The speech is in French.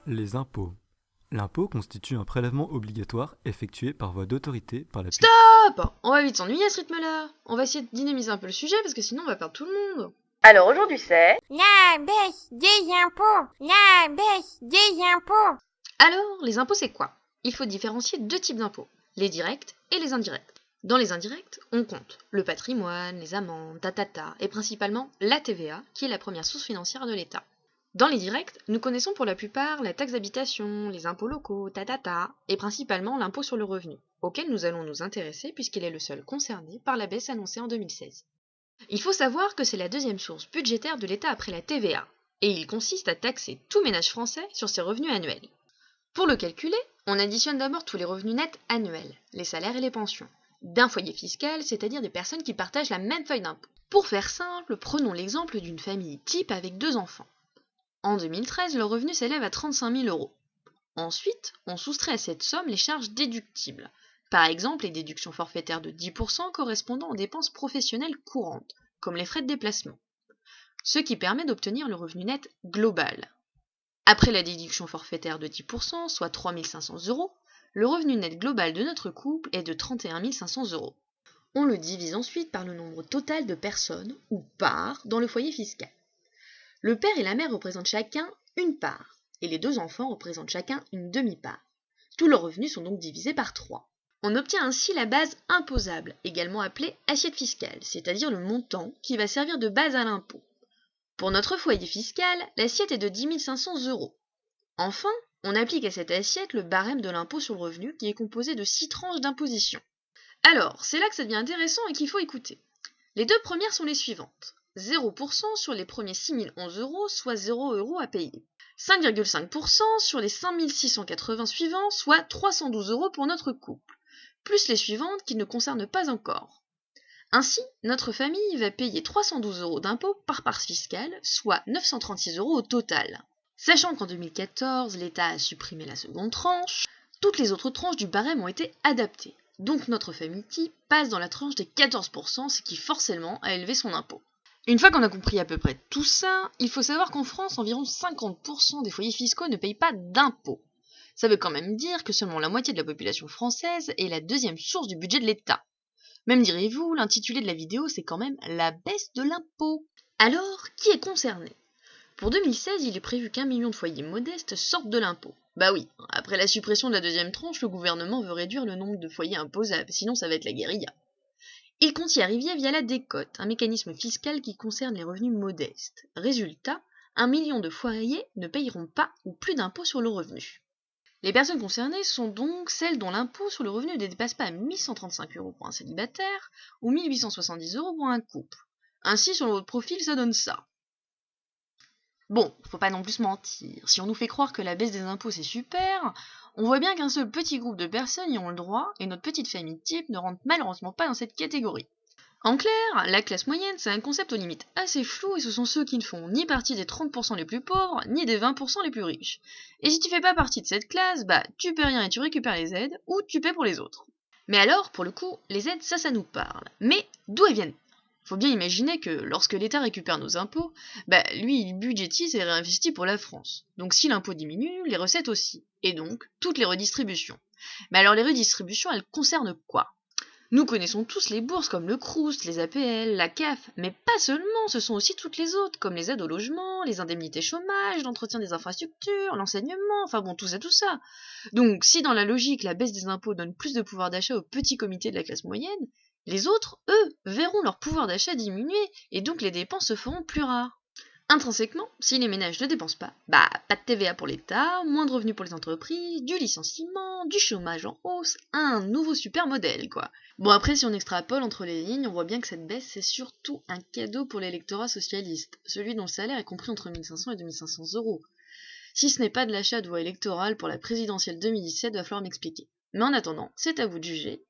Les impôts. L'impôt constitue un prélèvement obligatoire effectué par voie d'autorité par la puissance. Stop! On va vite s'ennuyer à ce rythme-là. On va essayer de dynamiser un peu le sujet parce que sinon on va perdre tout le monde. Alors aujourd'hui c'est... La baisse des impôts. La baisse des impôts. Alors, les impôts c'est quoi? Il faut différencier deux types d'impôts, les directs et les indirects. Dans les indirects, on compte le patrimoine, les amendes, et principalement la TVA, qui est la première source financière de l'État. Dans les directs, nous connaissons pour la plupart la taxe d'habitation, les impôts locaux, et principalement l'impôt sur le revenu, auquel nous allons nous intéresser puisqu'il est le seul concerné par la baisse annoncée en 2016. Il faut savoir que c'est la deuxième source budgétaire de l'État après la TVA, et il consiste à taxer tout ménage français sur ses revenus annuels. Pour le calculer, on additionne d'abord tous les revenus nets annuels, les salaires et les pensions, d'un foyer fiscal, c'est-à-dire des personnes qui partagent la même feuille d'impôt. Pour faire simple, prenons l'exemple d'une famille type avec 2 enfants. En 2013, le revenu s'élève à 35 000 euros. Ensuite, on soustrait à cette somme les charges déductibles. Par exemple, les déductions forfaitaires de 10% correspondant aux dépenses professionnelles courantes, comme les frais de déplacement. Ce qui permet d'obtenir le revenu net global. Après la déduction forfaitaire de 10%, soit 3 500 euros, le revenu net global de notre couple est de 31 500 euros. On le divise ensuite par le nombre total de personnes, ou parts, dans le foyer fiscal. Le père et la mère représentent chacun une part, et les 2 enfants représentent chacun une demi-part. Tous leurs revenus sont donc divisés par 3. On obtient ainsi la base imposable, également appelée assiette fiscale, c'est-à-dire le montant qui va servir de base à l'impôt. Pour notre foyer fiscal, l'assiette est de 10 500 euros. Enfin, on applique à cette assiette le barème de l'impôt sur le revenu qui est composé de 6 tranches d'imposition. Alors, c'est là que ça devient intéressant et qu'il faut écouter. Les 2 premières sont les suivantes. 0% sur les premiers 6 011 euros, soit 0 euros à payer. 5,5% sur les 5 680 suivants, soit 312 euros pour notre couple, plus les suivantes qui ne concernent pas encore. Ainsi, notre famille va payer 312 euros d'impôt par part fiscale, soit 936 euros au total. Sachant qu'en 2014, l'État a supprimé la seconde tranche, toutes les autres tranches du barème ont été adaptées. Donc notre famille type passe dans la tranche des 14%, ce qui forcément a élevé son impôt. Une fois qu'on a compris à peu près tout ça, il faut savoir qu'en France, environ 50% des foyers fiscaux ne payent pas d'impôts. Ça veut quand même dire que seulement la moitié de la population française est la deuxième source du budget de l'État. Même direz-vous, l'intitulé de la vidéo, c'est quand même la baisse de l'impôt. Alors, qui est concerné? Pour 2016, il est prévu qu'1 million de foyers modestes sortent de l'impôt. Bah oui, après la suppression de la deuxième tranche, le gouvernement veut réduire le nombre de foyers imposables, sinon ça va être la guérilla. Il compte y arriver via la décote, un mécanisme fiscal qui concerne les revenus modestes. Résultat, 1 million de foyers ne payeront pas ou plus d'impôt sur le revenu. Les personnes concernées sont donc celles dont l'impôt sur le revenu ne dépasse pas 1 135 euros pour un célibataire ou 1 870 euros pour un couple. Ainsi, sur votre profil, ça donne ça. Bon, faut pas non plus se mentir. Si on nous fait croire que la baisse des impôts c'est super, on voit bien qu'un seul petit groupe de personnes y ont le droit et notre petite famille type ne rentre malheureusement pas dans cette catégorie. En clair, la classe moyenne, c'est un concept aux limites assez flou et ce sont ceux qui ne font ni partie des 30% les plus pauvres, ni des 20% les plus riches. Et si tu fais pas partie de cette classe, bah tu paies rien et tu récupères les aides, ou tu paies pour les autres. Mais alors, pour le coup, les aides, ça nous parle. Mais d'où elles viennent? Faut bien imaginer que lorsque l'État récupère nos impôts, bah lui il budgétise et réinvestit pour la France. Donc si l'impôt diminue, les recettes aussi. Et donc, toutes les redistributions. Mais alors les redistributions, elles concernent quoi? Nous connaissons tous les bourses comme le Crous, les APL, la CAF, mais pas seulement, ce sont aussi toutes les autres, comme les aides au logement, les indemnités chômage, l'entretien des infrastructures, l'enseignement, enfin bon, tout ça, tout ça. Donc, si dans la logique, la baisse des impôts donne plus de pouvoir d'achat aux petits comités de la classe moyenne, les autres, eux, verront leur pouvoir d'achat diminuer, et donc les dépenses se feront plus rares. Intrinsèquement, si les ménages ne dépensent pas, bah pas de TVA pour l'État, moins de revenus pour les entreprises, du licenciement, du chômage en hausse, un nouveau super modèle quoi. Bon après si on extrapole entre les lignes, on voit bien que cette baisse c'est surtout un cadeau pour l'électorat socialiste, celui dont le salaire est compris entre 1500 et 2500 euros. Si ce n'est pas de l'achat de voix électorale pour la présidentielle 2017, va falloir m'expliquer. Mais en attendant, c'est à vous de juger,